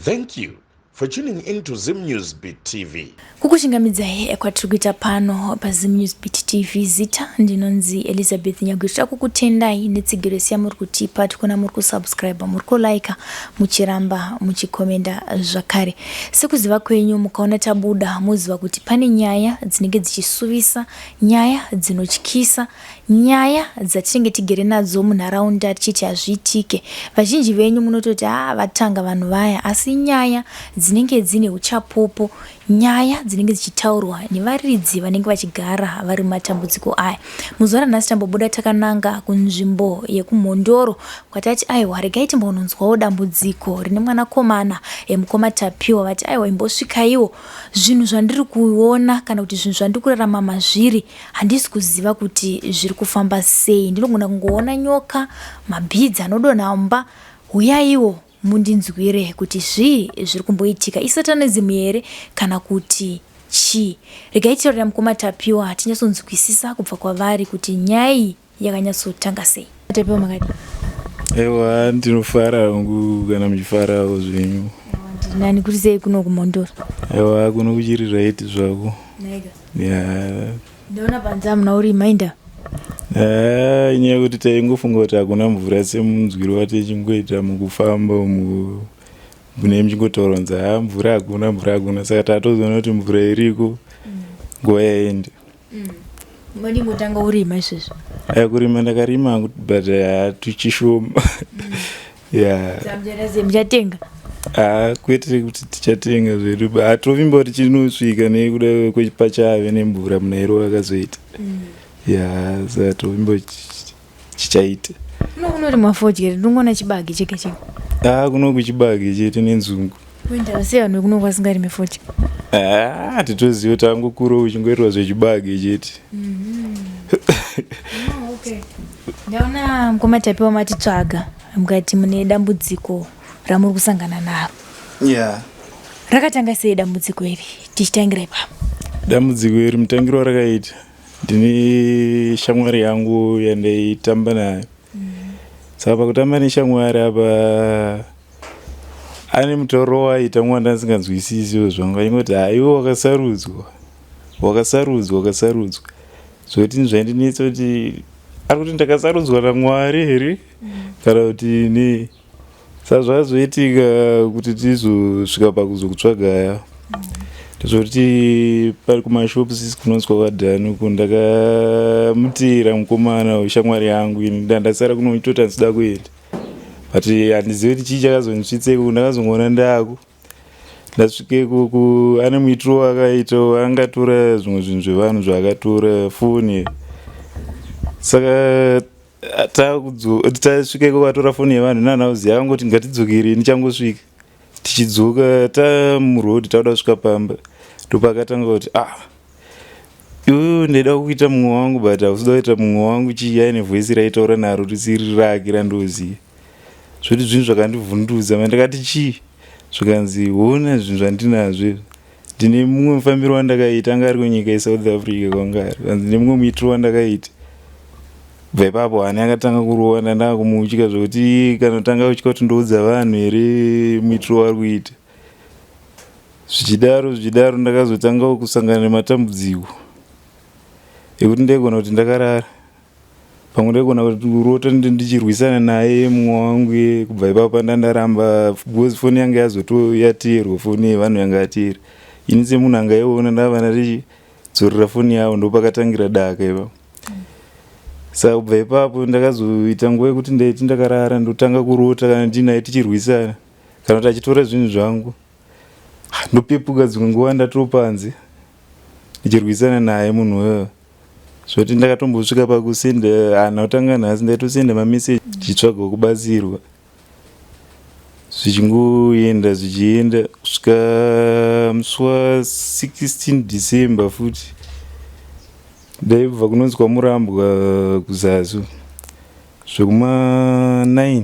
Thank you for tuning into Zim News Beat TV. Kukushingamidza kwatiri kuita pano paZim News Beat TV zita ndinonzi Elizabeth Nyagwira kukutendai netsigiro siya muri kutipa tikona muri kusubscribe muri kulike muchiramba muchikomenda zvakare sekuziva kwenyu mukaona tabuda muziva kuti pane nyaya dzinenge dzichisuvisa nyaya dzinotyisa nyaya dzatinenge tigere nadzo munharaunda tichiti hazviitike vazhinji venyu munototi vatanga vanhu vaya asi nyaya dzinenge dzine uchapopo nyaya dzinenge dzichitaurwa nevaridzi vanenge vachigara vari matambudziko aya muzuva ranhasi tambobuda takananga kunzvimbo yekumhondoro kwatati aiwa regai timbononzwawo dambudziko rine mwanakomana mukoma Tapiwa vati aiwa imbosvikaiwo zvinhu zvandiri kuona kana kuti zvinhu zvandiri kurarama mazviri handisi kuziva kuti zviri kufamba sei ndinogona kungoona nyoka mabhidzi anodonha mumba uyaiwo mundinzwire kuti zviri kumboitika isatanism here kana kuti chi regai taurira mukoma Tapiwa tinyatsonzwisisa kubva kwavari kuti nyaya yakanyatsotanga sei. Tapiwa makadi ewa ndinofara hangu kana muchifarawo zvenyu nani kuti sei kuno kumhondoro ewa kuno kuchiri right zvako ndaona panza muna uri mainda inyaya yekuti taingofunga kuti hakuna mvura semunzwiro watichingoita mukufamba mune muchingotaura mvura hakuna saka tatozoona kuti mvura iriko nguva yaende. Madingotanga urima izvozvo? Kurima ndakarima hangu but hatuchishoma. Muchatenga? Kwete kuti tichatenga zvedu hatovimba kuti chinosvika nekuda kwepachave nemvura munairo akazoita. Saka tovimba chichaita. Kuno uri mafodya ndingoona chibage chega chega. Kuno kuchibage chete nenzungu. Kuenda sei vanhu kuno kwasingarime fodya? Titoziva kuti angokura uchingoitwa zvechibage chete. Okay. Ndaona mukoma Tapiwa matitsvaga mukati mune dambudziko ramuri kusangana naro. Rakatanga sei dambudziko iri? Tichitangira ipapo. Dambudziko iri mutangiro rakaita ndine shamwari yangu yandaitamba nayo. Saka pakutamba neshamwari apa ane mutauro waita mwanda ndisinganzwisisi zvangu ingoti iwe wakasarudzwa zvoti zvaindinetsa kuti ari kuti ndakasarudzwa naMwari here kana kuti ne sazvazoitika kuti tizosvika pakuzokutsvaga ndizvoti pari kumashops kunonzwa kwadhani uko ndakamutira mukomana weshamwari yangu ini ndandasara kunoitota ndisida kuenda but handizivi kuti chii chakazondisvitseko ndakazongoona ndako ndasvike ikoko ane muitiro wakaita angatora zvimwe zvinhu zvevanhu zvaakatora foni saka tasvika ikoko atora foni yevanhu nanhauziya akangoti ngatidzokere ndichangosvika tichidzoka tamurodi tauda kusvika pamba ndopakatanga kuti iwe ndaida kuita mumwe wangu but hausida kuita mumwe wangu chii aine vhoisi raitaura naro risiri rake randoziva zvoti zvinhu zvakandivhundudza mandakati chii zvikanzi ona zvinhu zvandinazvo ndine mumwe mufambiro wandakaita anga ari kunyika yeSouth Africa kwangari kanzi ndine mumwe muitiro wandakaita kubva ipapo hani akatanga kurova ndandanga kumutya zvokuti kana utanga utya kuti ndoudza vanhu here muitiro wari kuita zvichidaro ndakazotanga kusangana nematambudziko ekuti ndaigona kuti ndakarara pamwe ndaigona kuti urota ndichirwisana naye mumwe wangu kubva ipapo ndandaramba foni yanga yazotoyateerwa foni yevanhu yanga yateera ini semunhu angaiona ndava ndatidzorera foni yavo ndopakatangira daka ipapo saka kubva ipapo ndakazoita nguva yekuti ndaiti ndakarara ndotanga kurota kana ndinaye tichirwisana kana kuti achitora zvinhu zvangu ndopepuka dzimwe nguva ndatopanze ndichirwisana naye munhu wewe zvoti ndakatombosvika pakusenda hana kutanga nhasi ndaitosenda mameseji ndichitsvaga kubatsirwa zvichingoenda kusvika musi wa16 December futi ndaibva kunonzi kwaMurambwa kuzazu zvekuma9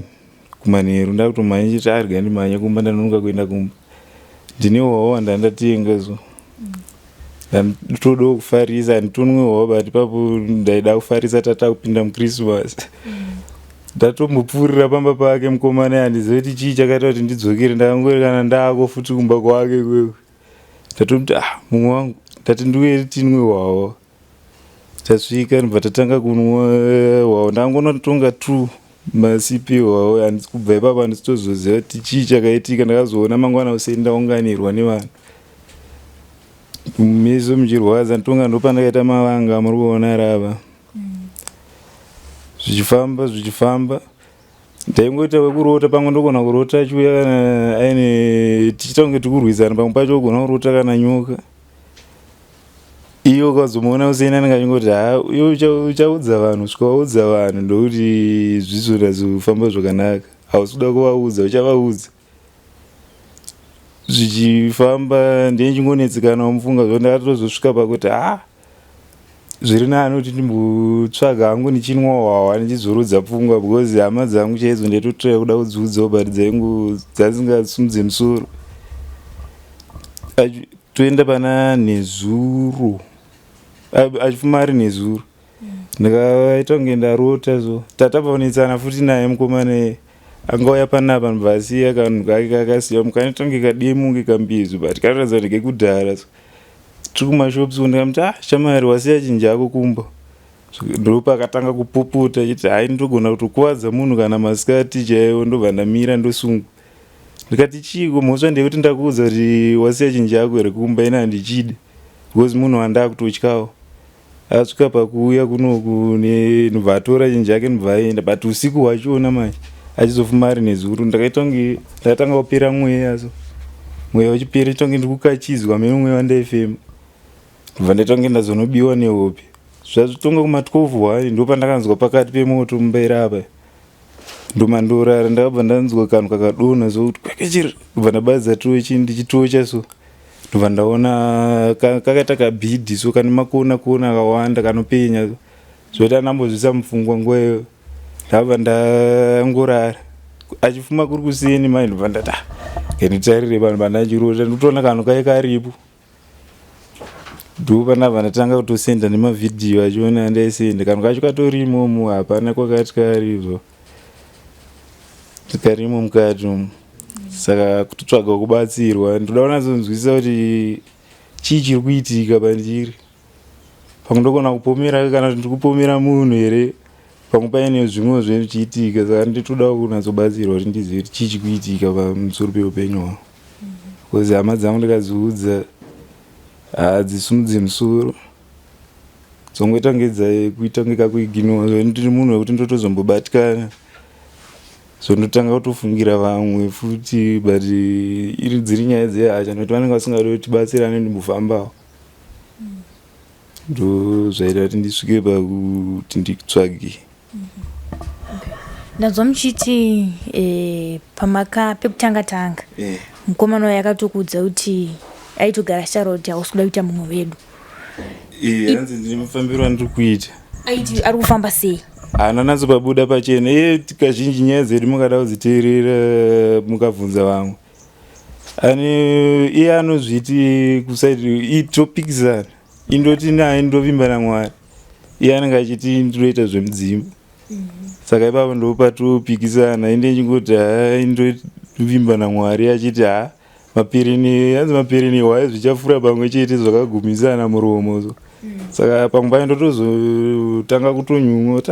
kumanheru ndakutomhanya chiti arga ndimhanya kumba ndanonoka kuenda kumba ndine hwawa ndandatenga zo ndandoda kufarisa handitonwe hwawa but ipapo ndaida kufarisa tata kupinda muChristmas ndatombopfuurira pamba pake mukomana handizivi kuti chii chakaita kuti ndidzokere. Ndakangori kana ndaako futi kumba kwake kwewe ndatomuti mumwe wangu ndati ndiuye tinwe hwawa. Tasvika ndibva tatanga kunwa hwawa. Ndangonotonga tu masipi hwawa. Handisi kubva ipapo handisitozoziva kuti chii chakaitika. Ndakazoona mangwana useni ndaunganirwa nevanhu meso muchirwadza. Ndotonga ndopandakaita mavanga muri kuona rava. Zvichifamba ndaingoita wekurota. Pamwe ndogona kurota achiuya kana aine tichita kunge tikurwisana. Pamwe pacho ogona kurota kana nyoka. Iyo ukazomuona useni anenge achingoti iyo uchaudza vanhu. Svika waudza vanhu ndokuti zvizora zofamba zvakanaka. Hausi kuda kuvaudza uchavaudza. Zvichifamba ndichingonetsekana mufunga zvo. Ndakatozosvika pakuti zviri nani kuti ndimbotsvaga hangu ndichinwa hwawa ndichizorudza pfungwa because hama dzangu chaidzo ndaitotoya kuda kudziudzawo but dzasingasumudze musoro. Toenda pana Nezuro. Achifuma ari Nezuro. Ndakaita kunge ndarota so. Tatapaonetsana futi naye mukomana angauya panapa ndibvasiya kanhu kake kakasiya mukanita kunge kademu kambizu but katoratidza kuti kekudhara so. Tiri kumashops ndikamuti shamwari wasiya chinhu chako kumba. Ndopa akatanga kupopota achiti ndogona kutokuvadza munhu kana masikati chaiwo. Ndobva ndamira ndosunga. Ndikati chiko mhosva ndekuti ndakuudza kuti wasiya chinhu chako here kumba ina handichidi because munhu wandakutotyawo. Asvika pakuuya kunoku ndobva atora chinhu chake ndobva aenda but usiku hwachiona manje achizofuma ari Nezuro. Ndakaita kunge ndakatanga kupera mweya so. Mweya uchipera ichita kunge ndikukachizwa memwe wandaifema. Ndobva ndaita kunge ndazonobiwa nehope. Zvazvitonga kuma12 ndopandakanzwa pakati pemoto mumbaira apa. Ndomandorara ndakabva ndanzwa kanhu kakadonha zokuti kwakechiri. Ndobva ndabadza tochi ndichitocha so. Ndobva ndaona kakaita kabhidhi so kane makona akawanda kanopenya so. Zvoita ndambozvisa mupfungwa nguva iyoyo. Ndabva ndangorara. Achifuma kuri kuseni mai ndobva ndati nditarire vanhu vandachirota. Ndotoona kanhu kai karipo. Ndopandabva ndatanga kutosenda nemavhidhiyo achiona andaisenda. Kanhu kacho katorimomo hapana kwakati karibva. Tikarimo mukati umu. Saka kutotsvaga kubatsirwa. Ndoda kunatsonzwisisa kuti chii chiri kuitika pandiri. Pamwe ndogona kupomera kana kuti ndikupomera munhu here. Pamwe paine zvimwe zvichiitika. Saka nditoda kunatsobatsirwa kuti ndizive kuti chii chiri kuitika pamusoro peupenyu hwangu. Because hama dzangu ndikadziudza hadzisimudzi musoro. Dzongoita kunge kuita kunge kakuiginwa. Ndiri munhu wekuti ndotozombobatikana. So ndotanga kutofungira vamwe futi but dziri nyaya dzehasha nokuti vanenge vasingadi kuti tibatsirane ndimbofambawo. Ndo zvaita kuti ndisvike pakuti nditsvage. Ndazwa muchiti pekutanga mukomana wayo akatokuudza kuti aitogara sharo kuti hausi kuda kuita mumwe wedu. Hanzi ndine mafambiro andiri kuita. Aiti ari kufamba sei? Hana natsopabuda pachena. Kazhinji nyaya dzedu mukada kudziteerera mukabvunza vamwe. Iye anozviti kusaidi topikisana. Indoti naye ndovimba naMwari. Iye anenge achiti ndinoita zvemudzimu. Saka ipapo ndopatopikisana. Inde chingoti ndovimba naMwari achiti mapereni hwaya zvichafura pamwe chete zvakagumisana muromo so. Saka pamwe payo ndotozotanga kutonyumwa kuti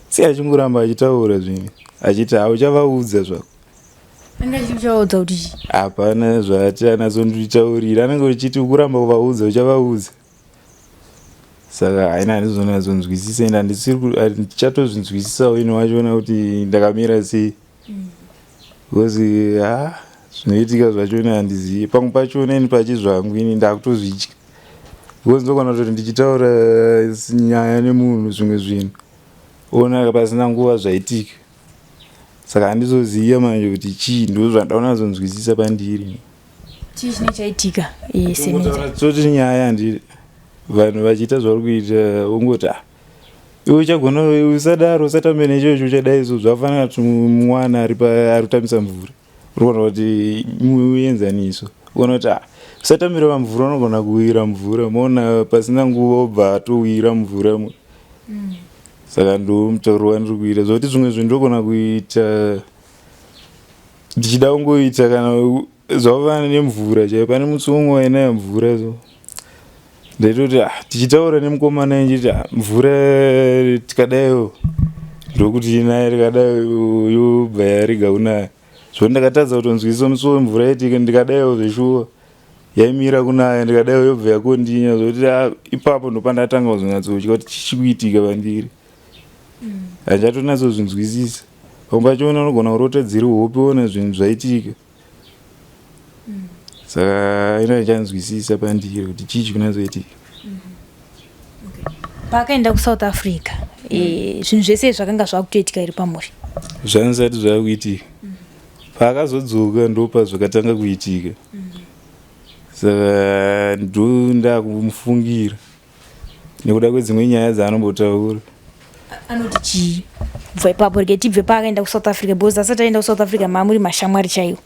sei achingoramba achitaura zvinhu achiti uchavaudza zvako. Anga chichaudza kuti hapana zvati anatsonditaurira. Anenge achiti kuramba kuvaudza uchavaudza. Saka haina handizonazonzwisisa ende handichatozvinzwisisawo ino wachiona kuti ndakamira sei. Because zvinoitika zvachona handizivi. Pamwe pachona ini pachizvangu ini ndakutozvitya. Because ndogona kuti ndichitaura nyaya nemunhu zvimwe zvinhu ona pasina nguva zvaitika. Saka handizoziva manje kuti chii. Ndo zvandakunazonzwisisa pandiri. chii chinenge chaitika? Toti nyaya handiri. Vanhu vachiita zvari kuita ongoti iwe uchagona usadaro usatambe nechocho uchadai so. Zvafanana kuti mwana ari kutamisa mvura. Urikuona kuti muenzaniso. Uona kuti usatambira pamvura unogona kuwira mvura. Maona pasina nguva obva atowira mvura. saka ndo mutauro wandiri kuita zvokuti zvimwe zvindogona kuita ndichida kungoita kana zvavana nemvura chaivo pane musi umwe wainaya mvura so ndaitoti tichitaura nemukomana nchiti mvura tikadaiwo ndokuti inaye tikadai yobva yarega kunaya zvoti ndakatadza kutonzwisisa musi wemvura yaitika ndikadaiwo zveshuwa yaimira kunaya ndikadaiwo yobva yakondinya zvokuti ipapo ndopandatanga kuzonyatsotya kuti chichikuitika pandiri handichatonyatsozvinzwisisa pamwe pachiona unogona kurota dziri hope ona zvinhu zvaitika saka ina ichanzwisisa pandiri kuti chii chikunyatsoitika. Paakaenda kuSouth Africa zvinhu zvese zvakanga zvakutoitika iri pamuri zvanisati zvakuitika paakazodzoka ndopa zvakatanga kuitika saka ndo ndakumufungira nekuda kwedzimwe nyaya dzaanombotaura. Anoti chii kubva ipapo rege tibve paakaenda kuSouth Africa because asati aenda kuSouth Africa maamuri mashamwari chaiwo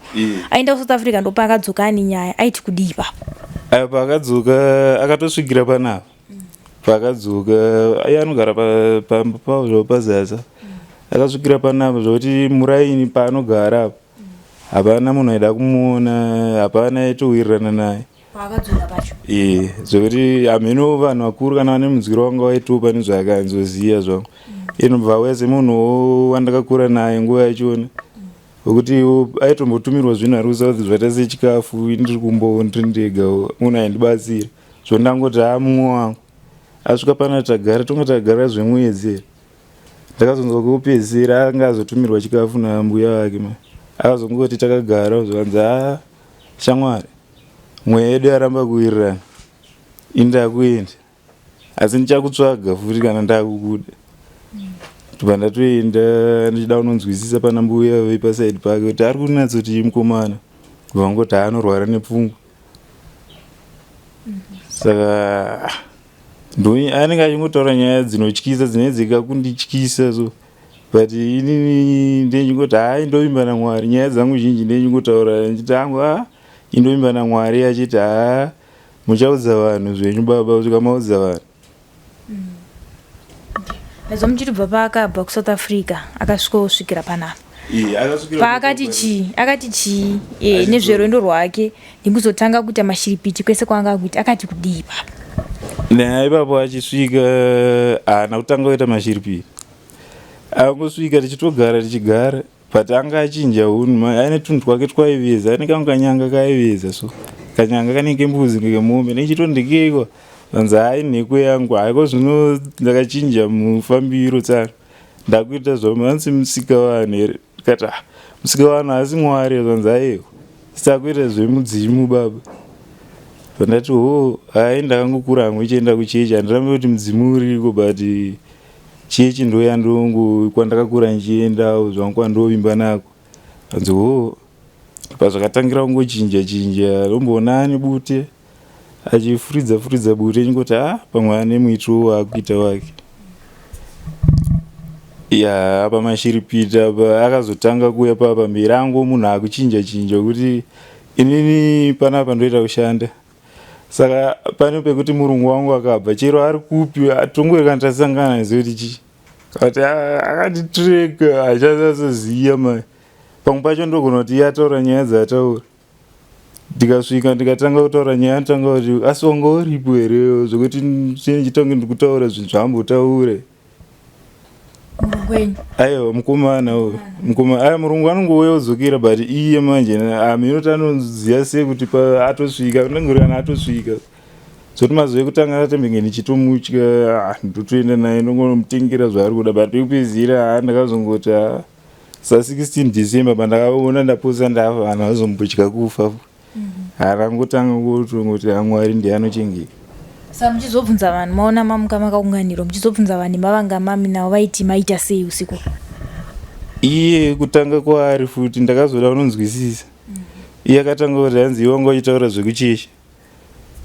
aenda kuSouth Africa ndo paakadzoka ane nyaya aiti kudii ipapo ayo paakadzoka akatosvikira panapa paakadzoka aiye anogara pamba pavo zvavo pazasa akasvikira panapa zvokuti muraini paanogara apo hapana munhu aida kumuona hapana aitowirirana naye paakadzoka pacho zvokuti hameno vanhu vakuru kana vane munzwiro wanga waitopa nezvaakanzoziva zvangu inobva wese munhuwo wandakakura naye nguva yachona wekuti aitombotumirwa zvinhu ari kusouth zvata sechikafu ndiri kumbowo ndiri ndega munhu aindibatsira zvondangoti mumwe wangu asvika pana tagara tonga tagara zvemwedzi ndakazonzwa kuupedzisira anga azotumirwa chikafu nambuya wake akazongoti takagara zvanzi shamwari mweya yedu yaramba kuwirirana indakuenda asi ndichakutsvaga futi kana ndakukuda pandatoenda ndichida kunonzwisisa pana mbuya vepasaidi pake kuti ari kunatsoti mukomana vangoti anorwara nepfungwa saka anenge achingotaura nyaya dzinotyisa dzinenge dzikakundityisa so but inini ndechingoti indovimba naMwari nyaya dzangu zhinji ndechingotaura ndichiti hangu indovimba naMwari achiti muchaudza vanhu zvenyu baba kusvika maudza vanhu. Nezvomuchiti bva paakabva kuSouth Africa akasvikosvikira panapa paakati chii akati chii nezverwendo rwake ndikuzotanga kuita mashiripiti kwese kwanga kuita akati kudii ipapo ipapo achisvika haana kutanga kuita mashiripiti angosvika tichitogara tichigara but anga achinja unhu aine tunhu twake twaiveza ane kangu kanyanga kaiveza so kanyanga kanenge mbuzi ngemombe nechitondikeikwa vanzi nheko yangu haiko zvino ndakachinja mufambiro tsaro ndakuita zvamanzi musika vanhu here ndikati musika vanhu asi Mwari vanzi aiwa sitakuita zvemudzimu baba vandati ndakangokura hangu ichienda kuchechi handirambe kuti mudzimu uriko but chechi ndo yandongo kwandakakura nchiendawo zvangu kwandovimba nako vanzi pazvakatangira kungochinja chinja lomboona ane bute achifuridza bute chingoti pamwe ane muitiro waakuita wake pamashiripita akazotanga kuuya pamberi angu munhu akuchinja kuti inini panapa ndoita kushanda saka pane pekuti murungu wangu akabva chero ari kupi atongoreka tasangana nezvekuti chii kati akatitreka hachasasoziya mai pamwe pacho ndogona kuti iye ataura nyaya dzaataura ndikasvika ndikatanga kutaura nyaya anotanga kuti asi wanga uripo here zvokuti chitange ndikutaura zvinhu zvaambotaure aiwa mukomana murungu anongouya kudzokera but iye manje minoti anoziva sei kuti atosvika ndangorikana atosvika zoti mazuva ekutanga atambenge ndichitomutya ndotoenda naye ndongonomutengera zvaari kuda but ekupedzisira ndakazongoti sa16 December pandakaona ndaposa ndafa vanhu vazombotya kufa harangotanga kutongoti Mwari ndiye anochengeta. Saka muchizobvunza vanhu maona mamuka makaunganirwa muchizobvunza vanhu mavanga mami navo vaiti maita sei usiku iye kutanga kwaari futi ndakazoda kunonzwisisa iye akatanga kuti hanzi iwe wanga uchitaura zvekuchechi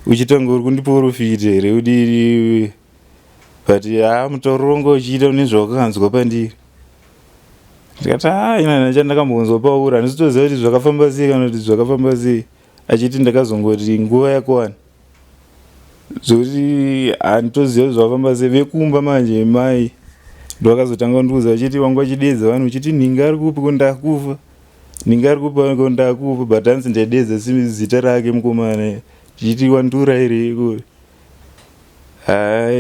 uchitanga uri kundiporofita here udiri but mutauro wanga uchiita une zvawakakanzwa pandiri ndikati ina chandakambonzwa pauri handisitoziva kuti zvakafamba sei kana kuti zvakafamba sei achiti ndakazongoti nguva yakwana zvokuti handitoziva zvakafamba sei vekumba manje mai ndokazotanga kundiudza vachiti wangu vachidedza vanhu uchiti ninga ari kupi kondakufa ninga ari kupi kondakufa but hanzi ndaidedza zita rake mukomana chichiti wandura here ikuri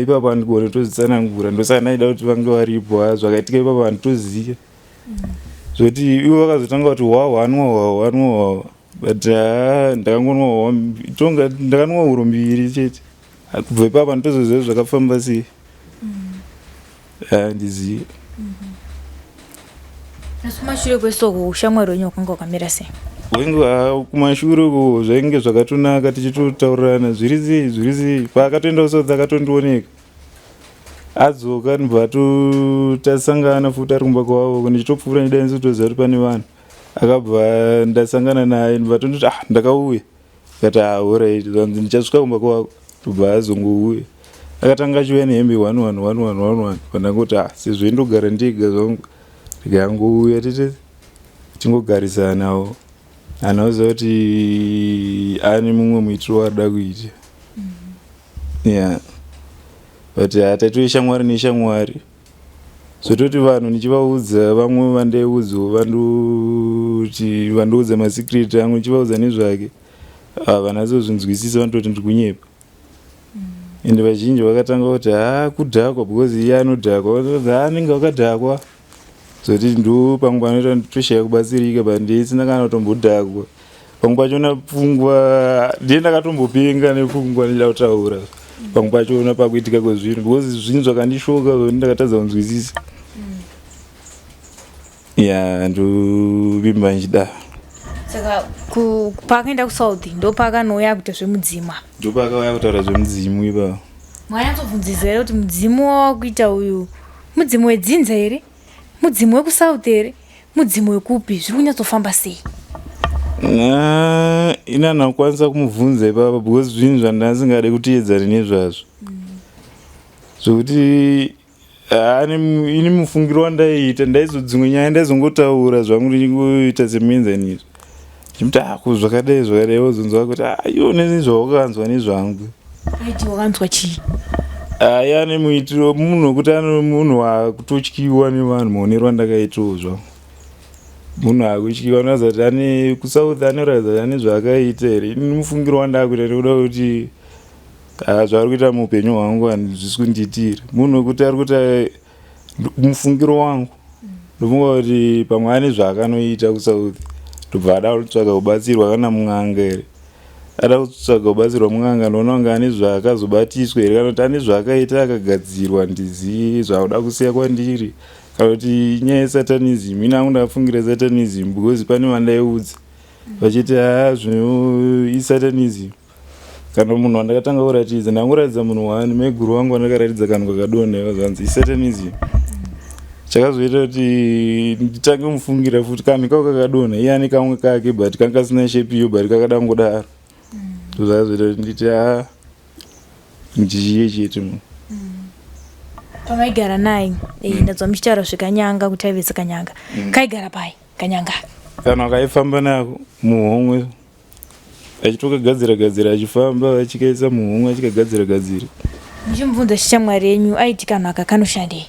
ipapo handikone tozitsanangura ndosanaida kuti vange varipo zvakaitika ipapo handitoziva zvoti ivo vakazotanga kuti hwawa but ndakangonwa hwawa itonga ndakanwa huro mbiri chete kubva ipapo handitozoziva zvakafamba sei ndizive asi kumashure kwesoko ushamwari wenyu wakanga wakamira sei wengu kumashure ko zvainge zvakatonaka tichitotaurirana zviri sei paakatoenda kusouth akatondioneka adzoka ndibva tasangana futi ari kumba kwavo ndichitopfuura nidaiso toziva kuti pane vanhu akabva ndasangana naye ndibva tondoti ndakauya akati alright zanzi ndichasvika kumba kwako tobva azongouya akatanga achiuya nehembe 11 pandangoti sezvo indogara ndega zvangu ndikangouya tete tingogarisanawo anoziva kuti ane mumwe muitiro waada kuita but taitoishamwari neshamwari zvototi vanhu nichivaudza vamwe vandaiudzawo vandoudza masikireti amwe nichivaudza nezvake vanazozvinzwisisa vanototi ndiri kunyepa ende vazhinji vakatanga kuti kudhakwa because iye anodhakwa anenge wakadhakwa zoti ndo pamwe panoita toshaya kubatsirika but ndisina kana kutombodhakwa pamwe pachona pfungwa ndiye ndakatombopenga nepfungwa ndichida kutaura pamwe pachona pakuitika kwezvinhu because zvinhu zvakandishoka zvoti ndakatadza kunzwisisa ndovimba nchida saka paakaenda kusouth ndopaakanoya kuita zvemudzimu ndopaakauya kutaura zvemudzimu ipapo mwanyatsobvunzisa here kuti mudzimu wawakuita uyu mudzimu wedzinza here mudzimu wekusouth here mudzimu wekupi zviri kunyatsofamba sei inana kukwanisa kumubvunza ipapo because zvinhu zvandasingade kutiedzana nezvazvo zvokuti ini mufungiro wandaiita ndaizodzimwe nyaya ndaizongotaura zvangu ndichingoita semuenzaniso chimuti zvakadai wozonzwa kuti iwo nezvawakakanzwa nezvangu aiti wakanzwa chii ane muitiro munhu wekuti ano munhu wakutotyiwa nevanhu maonero andakaitawo zvangu munhu akutyiwa unoratidza kuti ane kusouth anoratidza kuti ane zvaakaita here ini mufungiro wandakuita ndikuda kuti zvaari kuita muupenyu hwangu handizvisi kundiitira munhu wekuti ari kuita mufungiro wangu ndofunga kuti pamwe ane zvaakanoita kusouth ndobva ada kutsvaga kubatsirwa kana mung'anga here ada kutsvaga kubatsirwa mung'anga ndoona kunge ane zvaakazobatiswa here kana kuti ane zvaakaita akagadzirwa ndizive zvauda kusiya kwandiri kana kuti nyaya yesatanism ini hangu ndafungira satanism because pane vandaiudza vachiti zvino isatanism kana munhu wandakatanga kuratidza ndangoratidza munhu wani meguru wangu wandakaratidza kanhu kakadonha kazvanzi isatanism chakazoita kuti nditange mufungira futi kanhu kako kakadonha iye ane kamwe kake but kanga kasina shepiyo but kakada kungodaro zvakazoita kuti nditi ndichiye chete munhu pamaigara naye ndadzwa muchitaura zvekanyanga kuti aivesa kanyanga kaigara pai kanyanga kana akaifamba nako muhomwe achitokagadzira achifamba achikaisa muhomwe achikagadzira ndichimubvunza shamwari yenyu aiti kanhu aka kanoshandei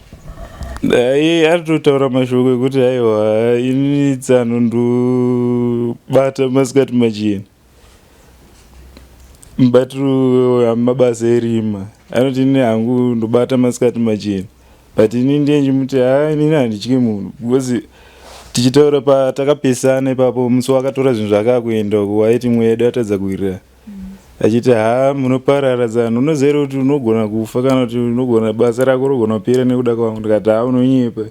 iye aritotaura mashoko ekuti aiwa ini tsano ndobata masikati machena mubatiro amabasa erima anoti ini hangu ndobata masikati machena but ini ndiye nchimuti inini handityi munhu because tichitaura patakapesana ipapo musi wakatora zvinhu zvakakuenda kuwaiti mwedu atadza kuirira achiti munoparara zano unoziva kuti unogona kufa kana kuti unogona basa rako rogona kupera nekuda kwangu ndikati unonyepa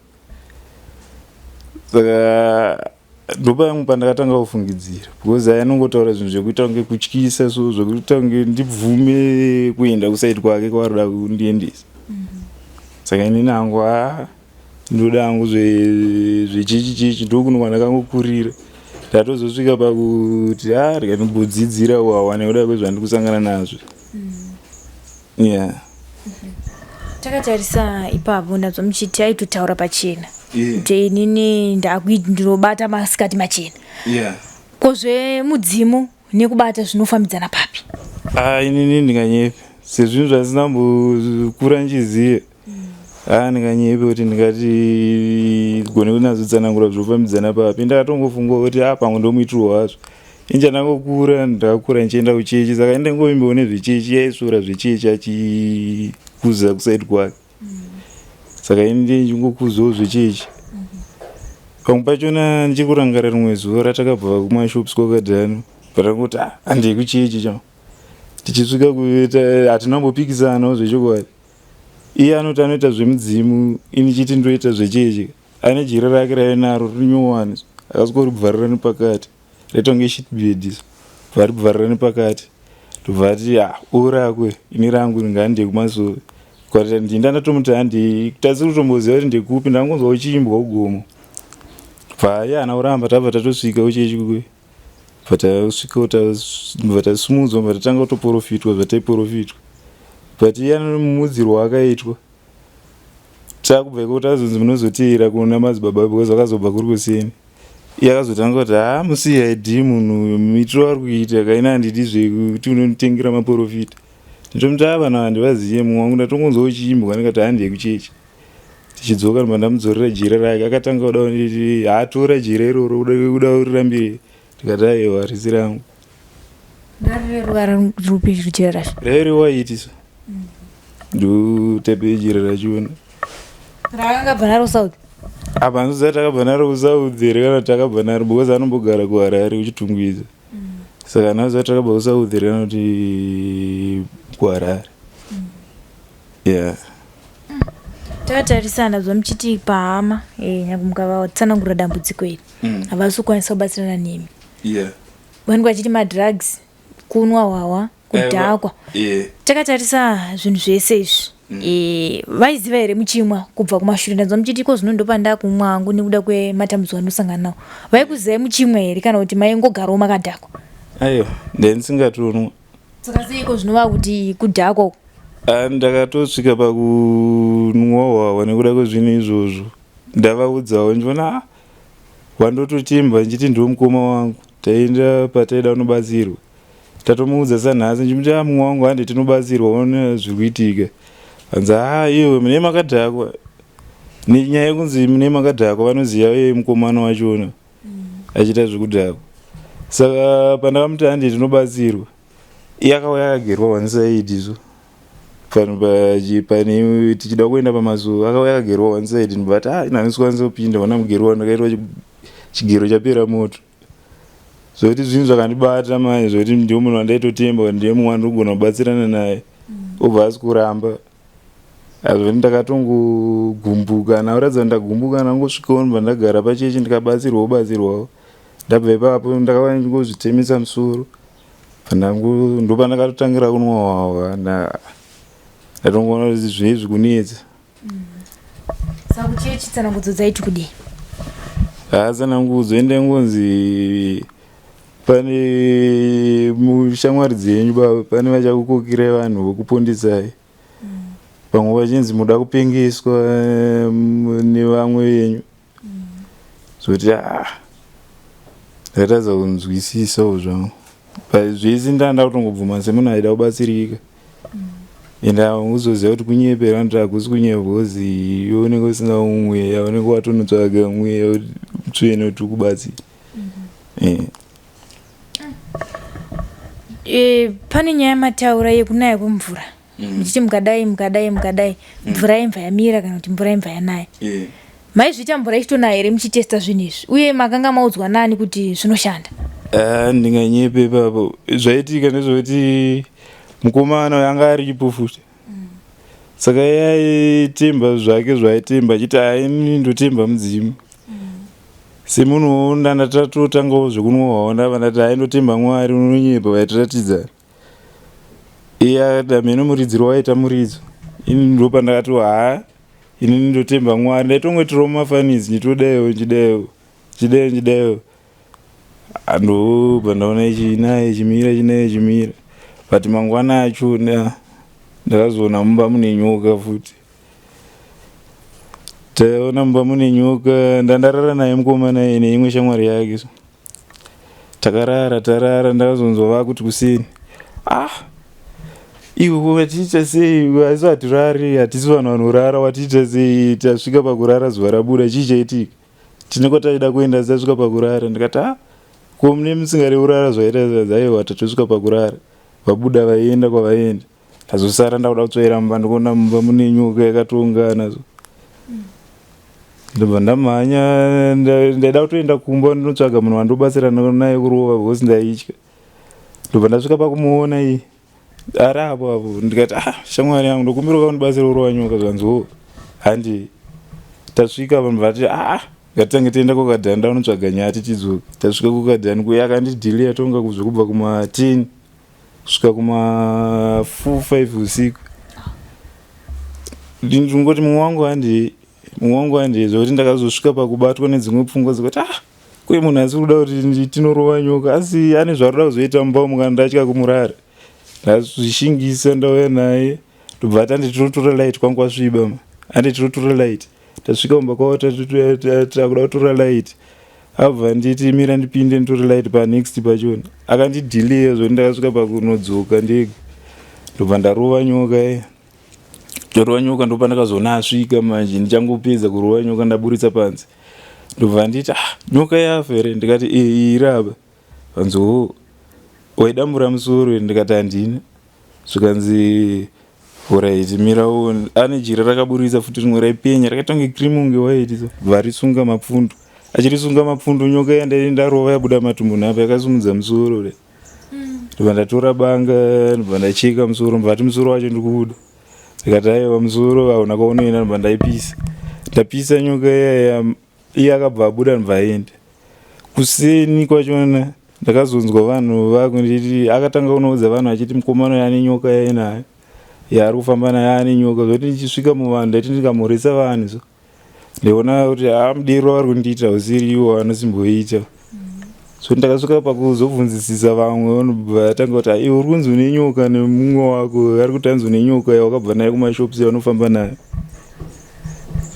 saka ndopamwe pandakatanga kufungidzira because anongotaura zvinhu zvekuita kunge kutyisa so zvekuita kunge ndibvume kuenda kusaidi kwake kwaroda kundiendesa saka inini hangu ndoda hangu zvechichi ndokuno ndakangokurira ndatozosvika pakuti rikandimbodzidzira uwawa nekuda kwezvandiri kusangana nazvo takatarisa ipapo ndadzwa muchiti aitotaura pachena kuti inini ndinobata masikati machena kozve mudzimu nekubata zvinofambidzana papi inini ndinganyepa sezvinhu zvasina mbokura nchiziva Ndinganyepe kuti ndingati gone kunazotsanangura zvofambidzana papi. Ndakatongofunga kuti pamwe ndomuitiro wazvo. Inja ndangokura ndakakura ndichienda kuchechi saka ndingovimbewo nezvechechi yaisora zvechechi achikuza kusaidi kwake. Saka ndingokuzawo zvechechi. Pamwe pachona ndichikurangarira rimwe zuva ratakabva kumashops kwakadhanu. Patangoti handei kuchechi chamo. Tichisvika kuita hatinambopikisanawo zvechokwadi. Iye anoti anoita zvemudzimu ini chiti ndoita zvechechi. Ane jira rake rainaro rinyowani akasvikoribvarira nepakati. Raitonge shitbed varibvarira nepakati. Tobvati urakwe ini rangu ngandei kumasoro. Kwati ndinda ndatomuti handei tasiri kutomboziva kuti ndekupi ndangonzwa uchiimbwa ugomo. Bva ana uramba tabva tatosvika uchechi kwe. Bva tasumudzwa bva tatanga kutoprofitwa zvataiprofitwa. But iye mumudziro wakaitwa. Takubva ikoko tazonzi munozoteera kuna madzibaba because akazobva kuri kuseni. Iye akazotanga kuti musiya idhi munhu muitiro ari kuita kaina handidi zvekuti unotengera maprofita. Nditomuti vanhu handivazive mumwe wangu ndatongonzwa uchiimbwa ndikati handei kuchechi. Tichidzoka ndobva ndamudzorera jira rake akatanga kuda kuti tora jira iroro kuda kurirambire. Ndikati aiwa risi rangu. Rareruvara rupi jira racho? Rairewaitisa. Ndotepe jira rachona. Rakangabva naro South? Apa ndoziva takabva naro kuSouth here kana takabva naro because anombogara kuHarare kuchitungwiza. Saka naziva takabva kuSouth here kana kuti kuHarare. Yeah. Takatarisana zvamuchiti pahama nyange mukatsanangura dambudziko iri havasi kukwanisa kubatsirana nemi. Vanhu vachiti madrugs, kunwa hwahwa, kudhakwa. Takatarisa zvinhu zvese izvi vaiziva here muchimwa kubva kumashure? Ndanzwa muchiti ko zvino ndopanda kumwa hangu nekuda kwematambudziko anosangana nawo. Vaikuzivai muchimwa here kana kuti maingogarawo makadhakwa? Aiwa ndaisingatonwa. Saka seiko zvinova kuti kudhakwa? Ndakatosvika pakunwa hwahwa nekuda kwezvinhu izvozvo. Ndavaudzawo ndichiona wandototimba ndichiti ndiwo mukoma wangu. Taenda pataida kunobatsirwa. Tatomuudza sanhasi ndichimuti mumwe wangu hande tinobatsirwa ona zviri kuitika. Hanzi iwe mune makadhakwa. Nenyaya yekunzi mune makadhakwa vanoziva iye mukomana wachona achiita zvekudhakwa. Saka pandakamuti hande tinobatsirwa. Iye akauya akagerwa one side izvo. Pane tichida kuenda pamazuva akauya akagerwa one side ndobati ina handisikwanisa kupinda wana mugerwa ndakaitwa chigero chapera moto. Zvokuti zvinhu zvakandibata manje zvokuti ndiwo munhu wandaitotemba ndiye mumwe wandinogona kubatsirana naye. Obva asi kuramba. Azvoti ndakatongogumbuka nauratidza kuti ndagumbuka ndangosvikawo ndobva ndagara pachechi ndikabatsirwawo batsirwawo. Ndabva ipapo ndakava ndingozvitemesa musoro. Ndopandakatotangira kunwa hwahwa ndatongoona kuti zvinezvi kunetsa. Saka kuchechi tsanangudzo dzaiti kudii? Tsanangudzo ndaingonzi pane mushamwari dzenyu baba pane vachakukokirai vanhu vokupondesai. Pamwe vachinzi muda kupengeswa nevamwe venyu. Zvokuti ndakatadza kunzwisisawo zvangu. Zvese ndanda kutongobvuma semunhu aida kubatsirika. Enda uzoziva kuti kunyepera vantu hakusi kunyepa because yooneka usina umweya yaoneka watonotsvaga mweya mutsvene kuti ukubatsira. Pane nyaya yamataura yekunaya kwemvura. Muchiti mukadai mvura yembva yamira kana kuti mvura yembva yanaya. Maizviita mvura ichitonaya here muchitesta zvinhu izvi? Uye makanga maudzwa nani kuti zvinoshanda? Ndinganyepe ipapo. Zvaitika ndezvekuti mukomana yanga aripo futi. Saka iye aitemba zvake zvaaitemba achiti ini ndotemba mudzimu. Semunhuwo ndanda tatotangawo zvekunwa hwahwa ndabva ndati aindotemba Mwari unonyepa vaitiratidza. Iye akati mene muridziro waita muridzo. Ini ndopandakati ini ndotemba Mwari. Ndaitongoitirawo mafanizi ndichidayo. Ndobva ndaona ichimira. But mangwana acho ndakazoona mumba mune nyoka futi. Taona mumba mune nyoka ndandarara naye mukomana neimwe shamwari yake. Tarara ndakazonzwa vakuti kuseni iwe watiita sei asi hatirari hatisi vanhu vanorara watiita sei tasvika pakurara zuva rabuda chii chaitika tinenge taida kuenda tasvika pakurara ndikati ko mune musingareurara zvaita zaiwa tatosvika pakurara vabuda vaienda kwavaenda tazosara ndakuda kutsvaira mumba ndikuona mumba mune nyoka yakatoungana so ndobva ndamhanya ndaida kutoenda kumba ndinotsvaga munhu wandobatsira naye kurova because ndaitya ndobva ndasvika pakumuona iyi ari apo apo ndikati shamwari yangu ndokumbira kaundibatsira kurova nyoka zvanziwo handi tasvika vanhu vati ngatitange tienda kugadhani ndaunotsvaga nyati tidzoka tasvika kugadhani kuya akandidhiliya tonga kubva kubva kuma10 kusvika kuma4-5 usiku ndingoti mumwe wangu handi zvokuti ndakazosvika pakubatwa nedzimwe pfungwa dzekuti kuye munhu asi kuda kuti tinorova nyoka asi ane zvaroda kuzoita mumba mukana ndatya kumurara ndazvishingisa ndauya naye ndobva ati handitinotora light kwangu kwasviba handitinotora light tasvika mumba kwavo takuda kutora light abva nditi mira ndipinde nditore light panext pachona akandidhiliya zvoti ndakasvika pakunodzoka ndega ndobva ndarova nyoka torova nyoka ndopa ndakazoona asvika manje ndichangopedza kurova nyoka ndaburitsa panze ndobva nditi nyoka yafa here ndikati iraba vanzo waidambura musoro ndikati handina zvikanzi oraiti mirawo ane jira rakaburitsa futi rimwe raipenya rakaita krimu unge waiti so varisunga mapfundu achirisunga mapfundu nyoka yandaii ndarova yabuda matumbu nhapa yakasumudza musoro re ndobva ndatora banga ndobva ndacheka musoro mbva ati musoro wacho ndikubuda ndikati aiwa musoro hauna kwaunoenda ndobva ndaipisa ndapisa nyoka iye akabva abuda ndobva aenda kuseni kwachona ndakazonzwa vanhu vakunditi akatanga kunoudza vanhu achiti mukomana yaane nyoka yainayo yaari kufamba naye ane nyoka zoti ndichisvika muvanhu ndaiti ndikamhoresa vanhu so ndiona kuti mudiro vari kundiita usiri iwo vanosimboita so ndakasvika pakuzobvunzisisa vamwe vanobva atanga kuti iwe uri kunzi une nyoka nemumwe wako ari kutanzi une nyoka yawakabva naye kumashopusi yavanofamba nayo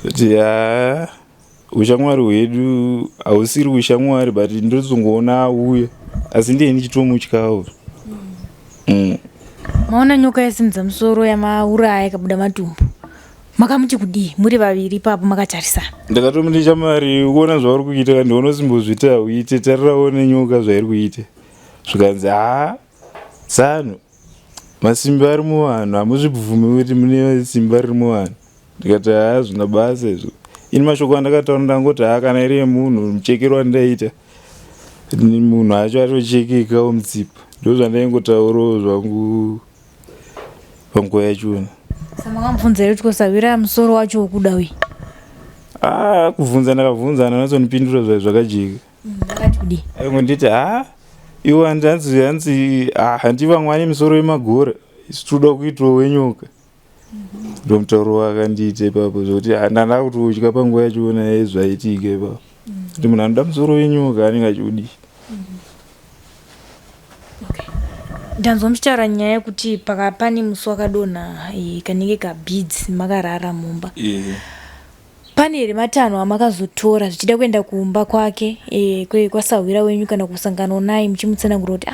kuti ushamwari hwedu hausiri ushamwari but ndotozongoona auya asi ndiye ndichitomutyawo maona nyoka yasimudza musoro yamauraya ikabuda matumbu makamuti kudii muri vaviri papo makatarisana ndakatomuti shamwari kuona zvauri kuita ndiunosimbozvita uite tarirawo nenyoka zvairi kuita zvikanzi tsano masimba ari muvanhu hamuzvibvumi kuti mune simba riri muvanhu ndikati zvina basa izvo ini mashoko andakataura ndangoti kana iri yemunhu muchekero wandaita munhu acho atochekekawo mutsipa ndo zvandaingotaurawo zvangu panguva yachona samakambvunza here kuti kosavira musoro wacho wokuda uyi kubvunza ndakabvunza nanasonipindura zvai zvakajeka akati kudii aingonditi iwo hanzi handivamwani misoro yemagora isu toda kuitirawo wenyoka ndo mutauro wakandiita ipapo zvokuti handanda kutotya panguva yachona yezvaitika ipapo kuti munhu anoda musoro wenyoka anenge achiudii ndanzwa muchitaura nyaya yekuti pane musi wakadonha kanenge kabhids makarara mumba pane here matanho amakazotora zvichida kuenda kuumba kwake kwasahwira wenyu kana kusangana naye muchimutsanangura kuti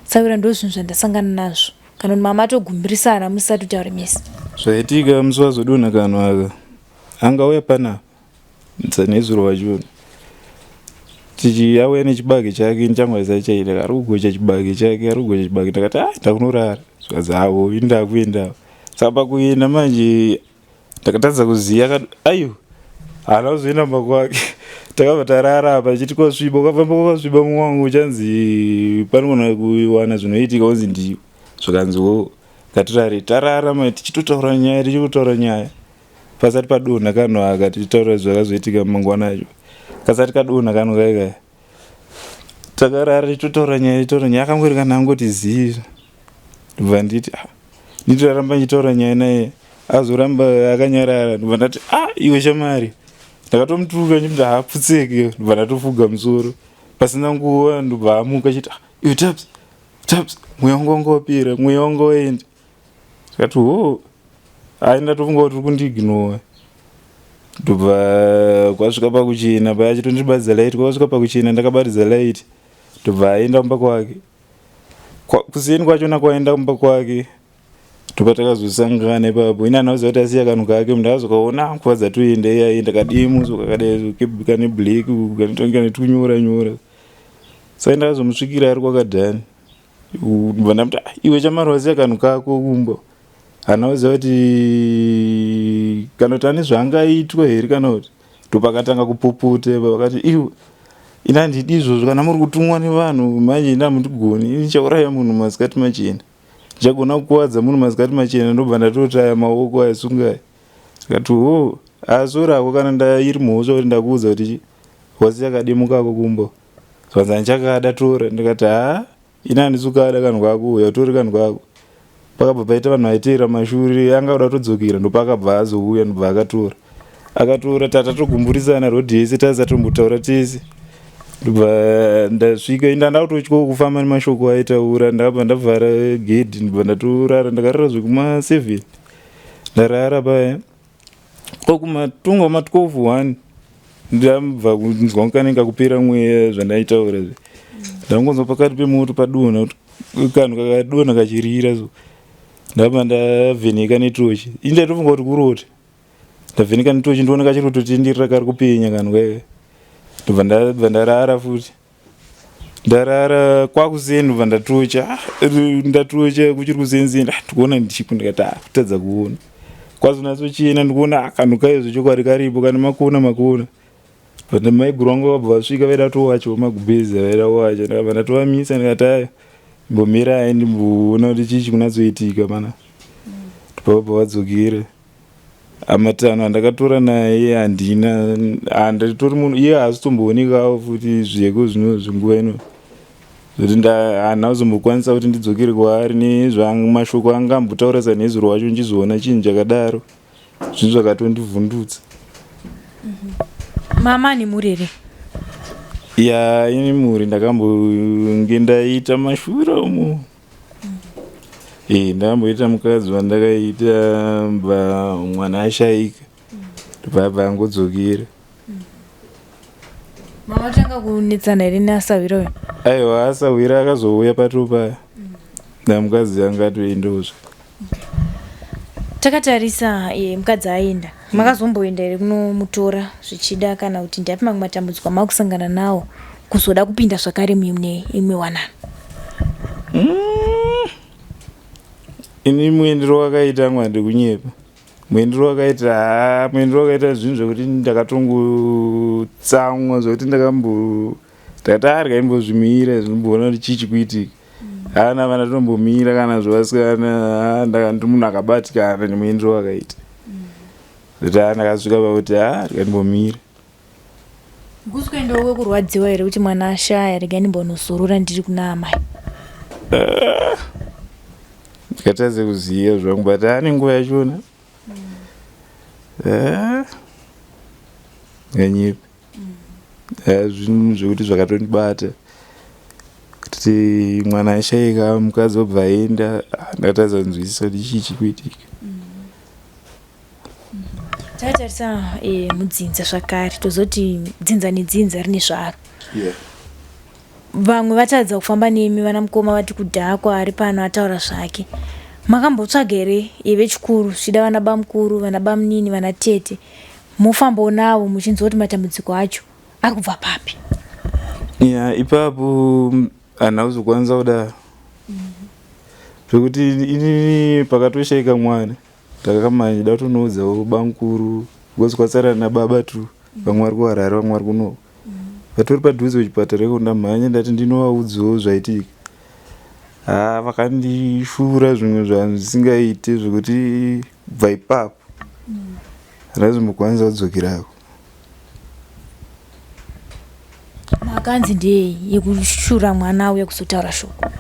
sahwira ndo zvinhu zvandasangana nazvo kana kuti mama atogumbirisana musati taura mesi zvaitika musi wazodonha kanhu aka angauya panapa nezuro wachona tichiauya nechibage chake nichamwaisa chaita ari kugocha chibage chake ari kugocha chibage ndakati ndakunorara zvikanzi hawo indakuendawo saka pakuenda manje ndakatadza kuziva aiyo haana kuzoenda mba kwake takabva tarara apa chiti kwasviba ukafamba kwakasviba mumwangu uchanzi panogona kuwana zvinoitika unzi ndiwo zvikanziwo ngatirare tarara ma tichitotaura nyaya pasati padonha kanhu aka tichitaura zvakazoitika mangwana acho kasati kadonha kanhu kaikaya takarara tichitotaura nyaya akangori kana angoti ziva ndobva nditi nditoraramba ndichitaura nyaya naye azoramba akanyarara ndobva ndati iwe shamwari ndakatomuturuka ndimti haputseke ndobva ndatofuga musoro pasina nguva ndobva amuka chiti iwe taps mweya wangu wanga wapera mweya wanga waenda tikati ndatofunga kuti uri kundiignora ndobva kwasvika pakuchena paya achitondibadza light kwasvika pakuchena ndakabatidza light ndobva aenda kumba kwake kuseni kwachona kwaenda kumba kwake Topatakazokusangana ipapo ina anauza kuti asiya kanhu kake munhu azokaona kwadza toende yaenda kadimu kakadai kane black kane tunyora saka ndakazomusvikira ari kwakadhani vandamuti iwe chamari wasiya kanhu kako kumba anauza kuti kana kuti ane zvaangaitwa here kana kuti ndopakatanga kupupute vakati iwe ina handidi izvozvo kana muri kutumwa nevanhu manje ndamutigoni ini chauraya munhu masikati machena ndichagona kukuwadza munhu masikati machena ndobva ndatotaya maoko aisungai ndikati asi rako kana ndairi mhosva kuti ndakuudza kuti wasiya kademu kako kumba svanza ndichakada tora ndikati ina handisi kukada kanhu kako uya utori kanhu kako pakabva paita vanhu vaiteera mashure anga uda kutodzokera ndopakabva azouya ndobva akatora tatatogumburisana rodhi yese tasatombotaura tese ndobva ndasvika ndandakutotya kufamba nemashoko aitaura ndakabva ndavhara gedhi ndobva ndatorara ndakarara zvekuma 7 ndarara paya kokumatunga ma 12:1 ndambva kunzwa kunganenga kupera mweya zvandaitaura ndangonzwa pakati pemoto padonha kanhu kakadonha kachirira so ndabva ndavheneka netochi indatofunga kuti kurota ndavheneka netochi ndoona kachiri kutotenderera kari kupenya kanhu kaka ndobva ndarara futi ndarara kwakuseni ndobva ndatocha kuchiri kusenzeni ndikuona ndichipo ndikati kutadza kuona kwazonatsochena ndikuona kanhu kaizvo chokwadi karipo kana makona but maiguru vangu vabva vasvika vaida towacho magubhezi vaida wacha ndakabva ndatovamisa ndikati mbomirai ndimboona kuti chii chikunatsoitika mana ndopabva vadzokera amatano andakatora naye handitori munhu iye haasitomboonekawo futi zviyeko zvinozvi nguva ino zvokuti handazombokwanisa kuti ndidzokere kwaari nezvamashoko anga ambotaurasa nezu rwacho ndichizoona chinhu chakadaro zvinhu zvakatondivhundutsa. Mama ni murere? Ya ini muri ndakambonge ndaita mashure umo. Ndakamboita mukadzi wandakaita mwana ashaika ndobva angodzokera. Mama tanga kunetsana here neasawira uyu? Aiwa asawira akazouya patopaya namukadzi angatoendozve. Takatarisa mukadzi aenda makazomboenda here kunomutora zvichida kana kuti ndapi mamwe matambudziko makusangana nawo kuzoda kupinda zvakare mune imwe wanano? Ini muendero wakaita mwandi kunyepa. Muendero wakaita zvinhu zvokuti ndakatongotsamwa zvokuti ndakati ndaimbozvimira zvinomboona kuti chii chikuitika. Hana vana tombomira kana zvovasikana ndakati munhu akabatikana nemuendero wakaita. Kuti ndakasvika pakuti ndikambomira. Kusikuendawo kwekurwadziwa here kuti mwana ashaya rega ndimbonozorora ndiri kuna amai? Ndikatadza kuziva zvangu but ane nguva yachona. Nganyepa. Zvinhu zvokuti zvakatondibata kuti mwana ashaika mukadzi obva aenda ndakatadza kunzwisisa kuti chii chikuitika. Tatarisa mudzinza zvakare tozoti dzinza nedzinza rine zvaro. Vamwe vatadza kufamba nemi vana mukoma vati kudhako ari pano ataura zvake. Makambotsvaga here vechikuru zvida vana bamukuru vana bamunini vana tete mofambawo navo muchinzwa kuti matambudziko acho ari kubva papi? Ipapo hanha kuzokwanisa kudaro zvokuti ini pakatoshaika mwana ndakakamanya da kutonoudzawo bamukuru because kwatsara nababa tu vamwe vari kuharare vamwe vari kunovo vatori padhuze kuchipatara iko ndamhanya ndati ndinovaudzawo zvaitika. Vakandishura zvimwe zvanhu zvisingaite zvokuti bva ipapo ndazombokwanisa kudzokerako. Makanzi ndei yekushura mwana uye kuzotaura shoko?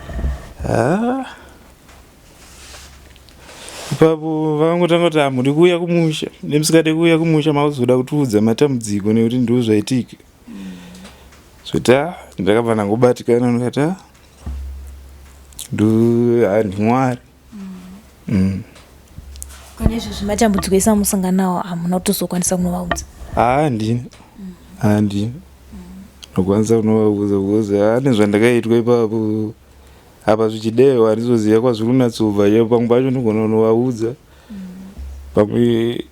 Ipapo vakangotanga kuti hamudi kuuya kumusha nemusikade kuuya kumusha makuzoda kutiudza matambudziko nekuti ndo zvaitika. Zvoti ndakabva ndangobatikana ndikati handimwari. Kana izvozvi matambudziko ese amusangana nawo hamuna kutozokwanisa kunovaudza? Handina ndokwanisa kunovaudza because ane zvandakaitwa ipapo apa zvichidaiwa harizoziva kwazviri kunatsobva ipo pamwe pacho ndogona kunovaudza pamwe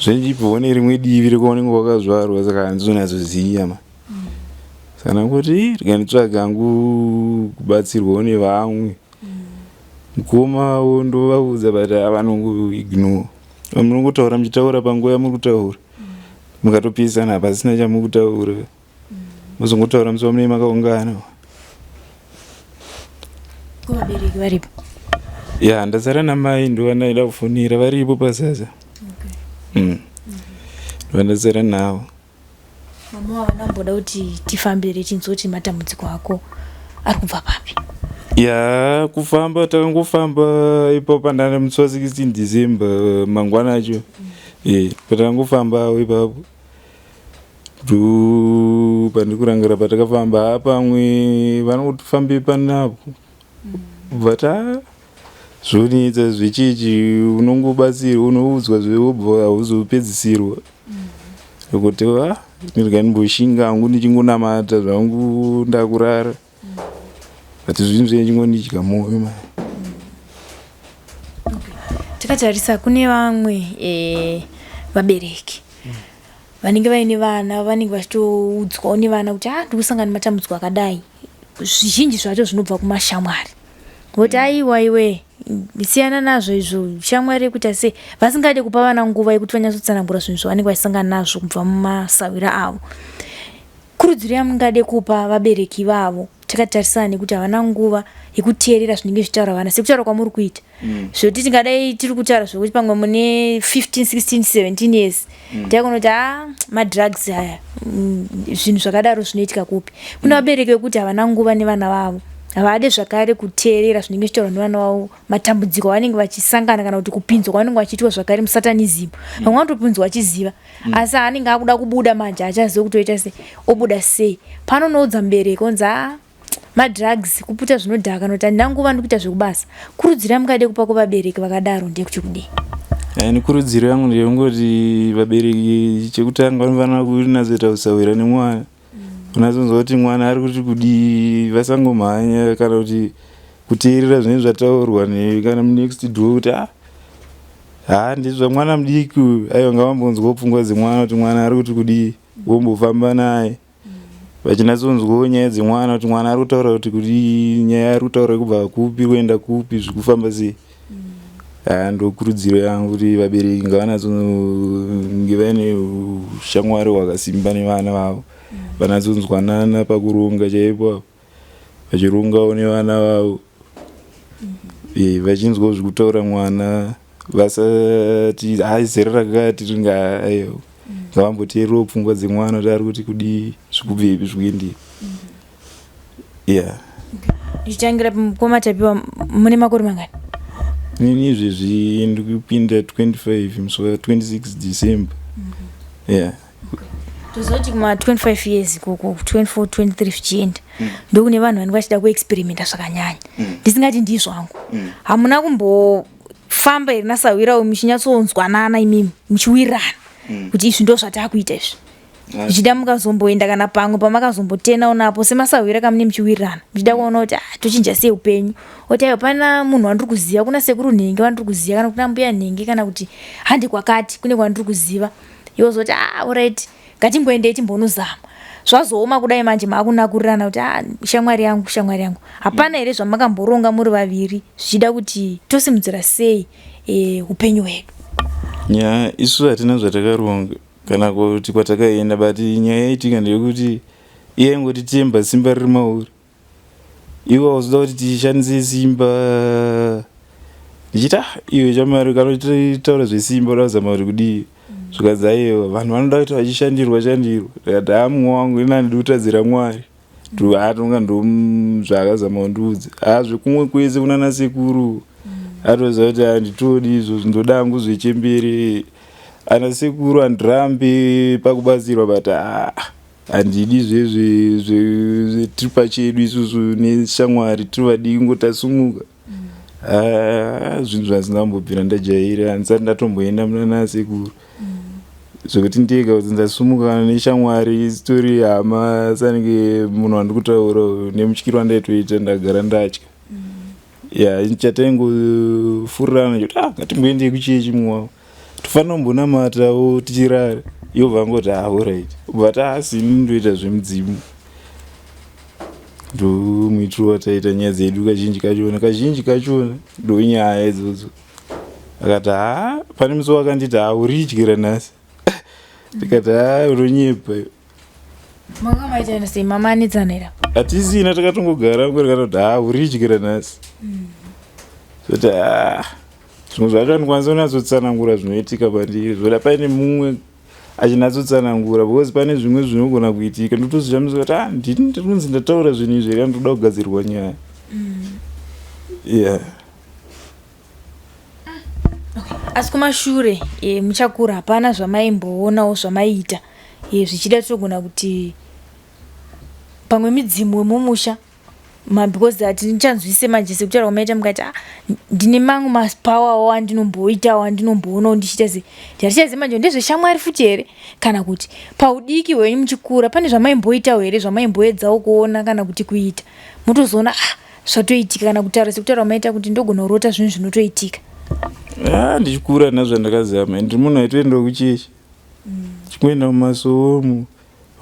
zvenjibvawo nerimwe divi rekuonenge wakazvarwa saka handizonatsoziva ma saka nangoti rikanditsvaga hangu kubatsirwawo nevamwe mukomawo ndovaudza but vanongoignore munongotaura muchitaura panguva yamuri kutaura mukatopisana pasina chamuri kutaura muzongotaura musi wamunei makaungana. Kuvabereki varipo? Ya, ndasara namai ndovandaida kufonera varipo pasasa. Ndovandasara navo. Mama vanamboda kuti tifambire tinzoti matambudziko ako ari kubva papi? Ya, kufamba takangofamba ipapo pandana musi wa 16 December mangwana acho. Patangofamba ipapo. Pandikurangira patakafamba pamwe vanotofambe panapo. Bata zvonetsa zvechichi unongobatsirwa unoudzwa zvewobva hauzopedzisirwa kuti ndinganimboshinga hangu ndichingonamata zvangu ndakurara but zvinhu zvechingonidya moyo ma. Takatarisa kune vamwe vabereki vanenge vaine vana vanenge vachitoudzwawo nevana kuti ndikusangana nematambudziko akadai, zvizhinji zvacho zvinobva kumashamwari kuti aiwa iwe siyana nazvo izvo shamwari yekuita sei, vasingade kupa vana nguva yekuti vanyatsotsanangura zvinhu zvavanenge vachisangana nazvo kubva mumasawira avo. Kurudziro yamungade kupa vabereki vavo takatarisana nekuti havana nguva yekuteerera zvinenge zvitaura vana sekutaura kwamuri kuita zvekuti tingadai tiri kutaura zvokuti pamwe mune 15 16 17 years taigona kuti madrugs aya zvinhu zvakadaro zvinoitika kupi. Kuna vabereki vekuti havana nguva nevana vavo, havade zvakare kuteerera zvinenge zvitaurwa nevana vavo, matambudziko avanenge vachisangana kana kuti kupinzwa kwavanenge vachiitwa zvakare musatanism. Vamwe vanotopinzwa vachiziva asi anenge akuda kubuda manje achaziva kutoita sei obuda sei. Pano noudza mubereki onzi madrugs kuputa zvinodhaka noti handina nguva ndikuita zvekubasa. Kurudzira mungade kupa kuvabereki vakadaro ndekuti kudii? Ni kurudziro yangu ndeyekungoti vabereki chekutanga vanofanira kunatsoita kusawira nemwana, kunyatsonzwa kuti mwana ari kuti kudii, vasangomhanya kana kuti kuteerera zvinenge zvataurwa kana next door kuti ndizva mwana mudiki aiwa ngavambonzwawo pfungwa dzemwana kuti mwana ari kuti kudii, vombofamba naye vachinatsonzwawo nyaya dzemwana kuti mwana ari kutaura kuti kudii, nyaya ari kutaura kubva kupi kuenda kupi zvikufamba sei. Ndokurudziro yangu kuti vabereki ngavanatsonge vaine ushamwari hwakasimba nevana vavo, vanatsonzwanana pakuronga chaipo, vachirongawo nevana vavo, vachinzwawo zvikutaura mwana, vasati zera rakati ngavamboteererawo pfungwa dzemwana kuti ari kuti kudii, zvikubvepi zvikuendera. Zvichitangira kwamatapiwa mune makore mangani? Nini izvezvi ndikupinda 25 musi wa 26 December. Tozoti kuma 25 years ikoko 24 23 zvichienda ndokune vanhu vanenge vachida kuexperimenta zvakanyanya. Ndisingati ndizvo hangu, hamuna kumbofamba here nasawirawo muchinyatsonzwanana imimi muchiwirirana kuti izvi ndo zvatakuita izvi, zvichida mukazomboenda kana pamwe pamakazombotenawo napo semasawira kamune muchiwirirana muchida kuona kuti tochinja sei upenyu, oti aiwa pana munhu wandiri kuziva, kuna sekuru nhengi wandiri kuziva kana kuna mbuya nhengi kana kuti handi kwakati kune kwandiri kuziva, iwo zoti alright ngatimboendei timbonozama. Zvazooma kudai manje maakunakurirana kuti shamwari yangu shamwari yangu, hapana here zvamakamboronga muri vaviri zvichida kuti tosimudzira sei upenyu hwedu? Isu hatina zvatakaronga kana kuti kwatakaenda, but nyaya yaitika ndeyekuti iye aingoti temba simba riri mauri, iwo auzoda kuti tishandise simba ndichiti iwe chamari kana uchitaura zvesimba unazama kuti kudii, zvikadzi aiwa vanhu vanoda kuti vachishandirwa ndikati mumwe wangu ina ndiri kutadzira Mwari tonga ndozvaakazama kundiudza zvekumwe kwese kunana sekuru atoziva kuti handitodi izvo zvindoda hangu zvechembere, ana sekuru handirambe pakubatsirwa but handidi zvetiri pachedu isusu neshamwari tiri vadiki ngotasumuka. Zvinhu zvazingambobvira ndajaira, handisati ndatomboenda munana sekuru zvokuti ndega kuti ndasumukana neshamwari isitori hama sanenge munhu wandiri kutaura nemutyiro wandaitoita ndagara ndatya. nichatengofurana kuti ngatimboende kuchechi mwawo tofanira kumbonamatawo tichirara ivo vangoti alright but asini ndoita zvemudzimu ndo muitiro wataita nyaya dzedu kazhinji kachona ndo nyaya idzodzo akati pane musi wakanditi uridyira nhasi ndikati unonyepa manga maita sei mama anetsanira hatisina takatongogara ngorikati uridyira nhasi zoti zvimwe zvacho andikwanisa kunatsotsanangura zvinoitika pandiri zvoda paine mumwe achinatsotsanangura because pane zvimwe zvinogona kuitika ndotozvishamisa kuti ndiri kunzi ndataura zvinhu izvi here ndoda kugadzirwa nyaya asi kumashure muchakura hapana zvamaimboonawo zvamaiita zvichida togona kuti pamwe midzimu wemumusha because hatichanzwise manje sekutaura kwamaita mukati ndine mamwe mapawawo andinomboitawo andinomboonawo ndichiita sei hatichazivi manje ndezveshamwari futi here kana kuti paudiki hwenyu muchikura pane zvamaimboitawo here zvamaimboedzawo kuona kana kuti kuita motozoona zvatoitika kana kutaura sekutaura kwamaita kuti ndogona kurota zvinhu zvinotoitika ndichikura nazvandakazama ndiri munhu aitoendawo kuchechi chikuenda mumasomo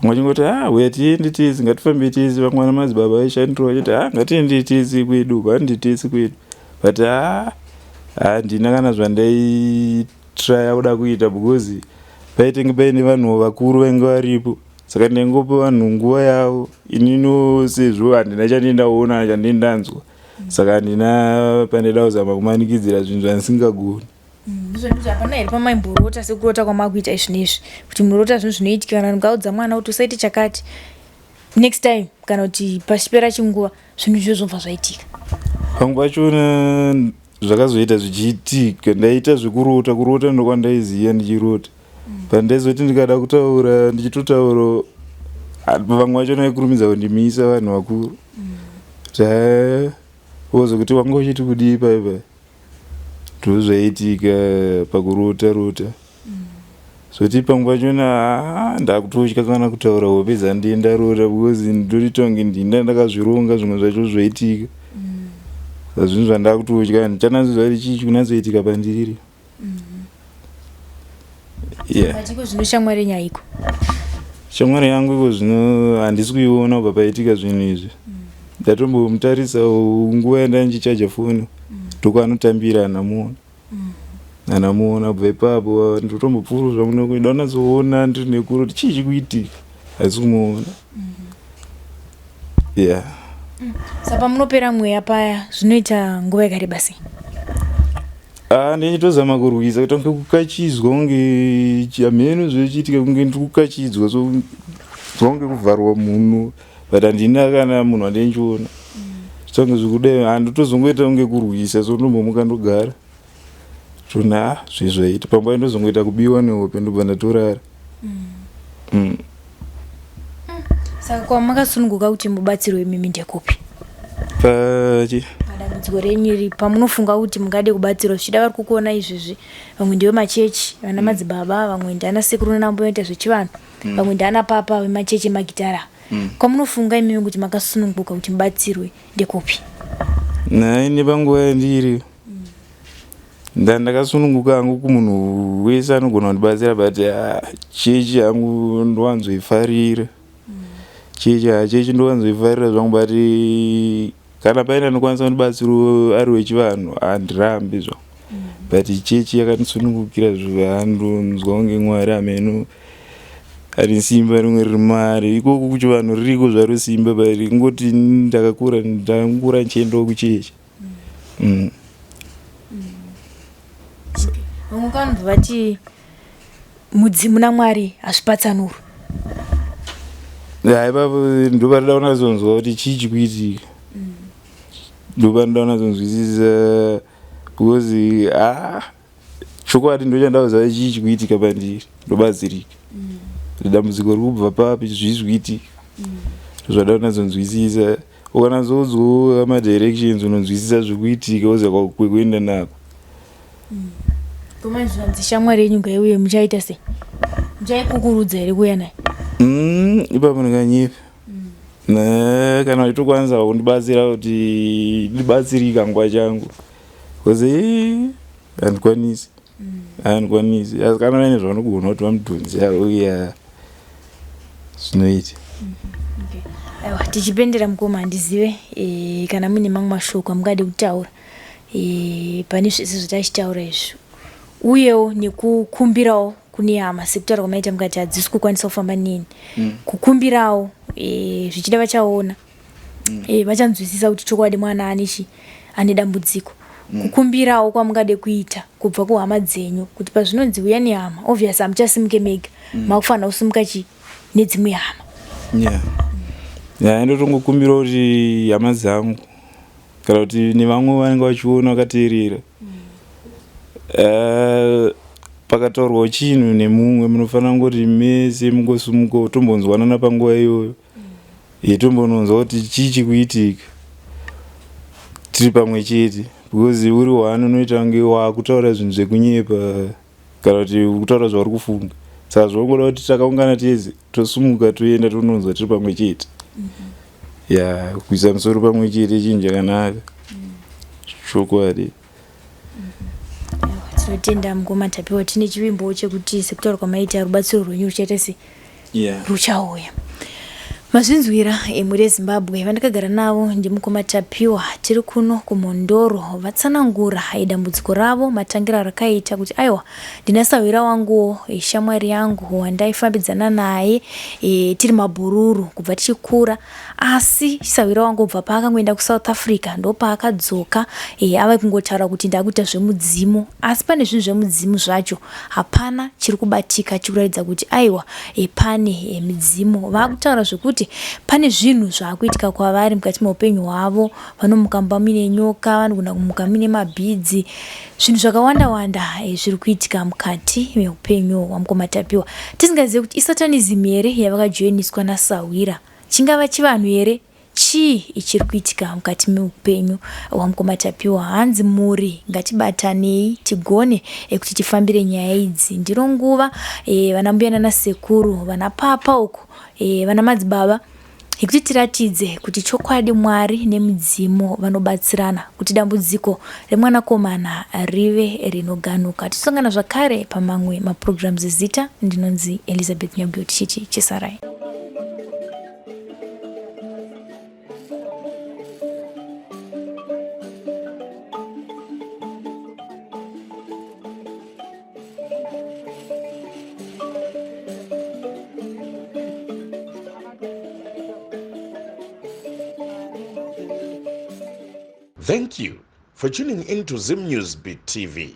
vamwe chingoti uya tiende tese ngatifambe tese vamwe vana madzibaba aishandirawo achiti ngatiende tese kwedu handi tese kwedu but handina kana zvandaitraya kuda kuita because paitenge paine vanhu vakuru vainge varipo saka ndaingopa vanhu nguva yavo inino sezvo handina chandiendaona chandindanzwa saka handina pandaida kuzama kumanikidzira zvinhu zvandisingagoni hapana here pamaimborota sekurota kwamakuita izvinezvi kuti munorota zvinhu zvinoitika kana ngaudza mwana kuti usaite chakati next time kana kuti pachipera chinguva zvinhu izvo zvobva zvaitika pamwe pachona zvakazoita zvichiitika ndaita zvekurota ndokwandaiziva ndichirota pandaizoti ndikada kutaura ndichitotaura vamwe vachona vaikurumidza kundimisa vanhu vakuru ozokuti wanga uchiti kudii paipai ndozvaitika pakurota zoti pamwe pachona ndakutotya kana kutaura hope dzandienda rota because ndoritonge ndinda ndakazvironga zvimwe zvacho zvaitika zvinhu zvandakutotya ndichanatsoziva kuti chii kunatsoitika pandiri matiko zvino shamwari nyaiko shamwari yangu iko zvino handisi kuiona kubva paitika zvinhu izvi ndatombomutarisawo nguva yandandichaja foni ndokwanotambira anamuona kubva ipapo ndotombopfuruzva munoku ndaunatsoona ndiri nekuro kuti chii chikuitika haisi kumuona saka munopera mweya paya zvinoita nguva yakareba sei ndichitozama kurwisa kuti kunge kukachidzwa kunge chamheno zvichiitika kunge ndiri kukachidzwa zvakunge kuvharwa munhu but handina kana munhu andinchiona zvitonge zvikuda handotozongoita kunge kurwisa so ndombomuka ndogara tona zvezvaita pamwe ndozongoita kubiwa nehope ndobva ndatorara saka kwamakasununguka kuti mubatsirwe imimi ndekupi padambudziko renyu iri pamunofunga kuti mungade kubatsirwa zvichida vari kukuona izvezvi vamwe ndiwe machechi vana madzibaba vamwe ndiana sekuru namboita zvechivanhu vamwe ndiana papa vemachechi emagitara kwamunofunga imimi kuti makasununguka kuti mubatsirwe ndekupi naine panguva yandiri ndakasununguka hangu kumunhu wese anogona kundibatsira but chechi hangu ndowanzoifarira chechi ndowanzoifarira zvangu but kana paine anokwanisa kundibatsira ari wechivanhu handirambi zvangu but chechi yakanisunungukira zvandonzwa kunge mwari ameno ari simba rimwe riri mari ikoko kuchivanhu ririko zvaro simba but ingoti ndakakura ndichiendawo kuchechi vamwe vanhu vati mudzimu namwari hazvipatsanuro ipapo ndopanoda kunazonzwa kuti chii chikuitika ndopanoda kunazonzwisisa because chokwadi ndochandauziva chii chikuitika pandiri ndobadzirika dambudziko riri kubva papi zvizvikuitika zvada kunazonzwisisa ukanazonzwawo madirections unonzwisisa zvikuitika woziva kwekuenda nako komanzvanzi shamwari yenyu ngaiuye muchaita sei muchaikukurudza here kuuya naye ipapo ndinganyepa kana uchitokwanisa kundibatsira kuti ndibatsirika nguva changu koze handikwanisi asi kana vaine zvaunogona kuti vamudhonzi uya zvinoita. Aiwa, tichipendera mukoma handizive kana mune mamwe mashoko amungade kutaura pane zvese zvotachitaura izvo, uyewo nekukumbirawo kune hama sekutaura kwamaita mukati hadzisi kukwanisa kufamba neni, kukumbirawo zvichida vachaona vachanzwisisa kuti chokwadi mwana ane dambudziko, kukumbirawo kwamungade kuita kubva kuhama dzenyu kuti pazvinonzi uya nehama obvious hamuchasimuke mega, makufanira kusimuka nedzimwe hama. Ndotongokumbira kuti hama dzangu kana kuti nevamwe vanenge vachiona vakateerera pakataurwa chinhu nemumwe munofanira kuti mese mungosumuka tombonzwanana panguva iyoyo tombononzwa kuti chii chikuitika tiri pamwe chete, because uri wani unoita kunge wakutaura zvinhu zvekunyepa kana kuti kutaura zvauri kufunga, saka zvinongoda kuti takaungana tese tosumuka toenda tononzwa tiri pamwe chete. Kuisa musoro pamwe chete chinhu chakanaka chokwadi. Tinotenda mukoma Tapiwa, tine chivimbo chekuti sekutaura kwamaita rubatsiro rwenyu ruchaita sei ruchauya. Mazvinzwira muri eZimbabwe vandakagara navo ndimukoma Tapiwa, tiri kuno kuMondoro, vatsanangura dambudziko ravo matangira rakaita kuti aiwa ndina sawira wangu shamwari yangu wandaifambidzana naye tiri mabururu kubva tichikura, asi sawira wangu kubva paakangoenda kuSouth Africa ndopaakadzoka ava kungotaura kuti ndakuita zvemudzimu, asi pane zvinhu zvemudzimu zvacho hapana chiri kubatika chikuratidza kuti aiwa pane midzimu. Vakutaura zvekuti pane zvinhu zvaakuitika kwavari mukati meupenyu hwavo, vanomukamba mine nyoka, vanogona kumuka mine mabhidzi, zvinhu zvakawanda zviri kuitika mukati meupenyu hwamukoma Tapiwa. Tisingazive kuti isatanism here yavakajoiniswa nasawira, chingava chivanhu here, chii ichiri kuitika mukati meupenyu hwamukoma Tapiwa. Hanzi muri ngatibatanei tigone kuti tifambire nyaya idzi. Ndiro nguva vana mbuya nanasekuru, vana papa uko, vana madzibaba, yekuti tiratidze kuti chokwadi Mwari nemidzimu vanobatsirana kuti dambudziko remwanakomana rive rinoganuka. Tisongana zvakare pamamwe maprograms eZita. Ndinonzi Elizabeth Nyabuyo, tichiti chisarai. Thank you for tuning in to Zim News Beat TV.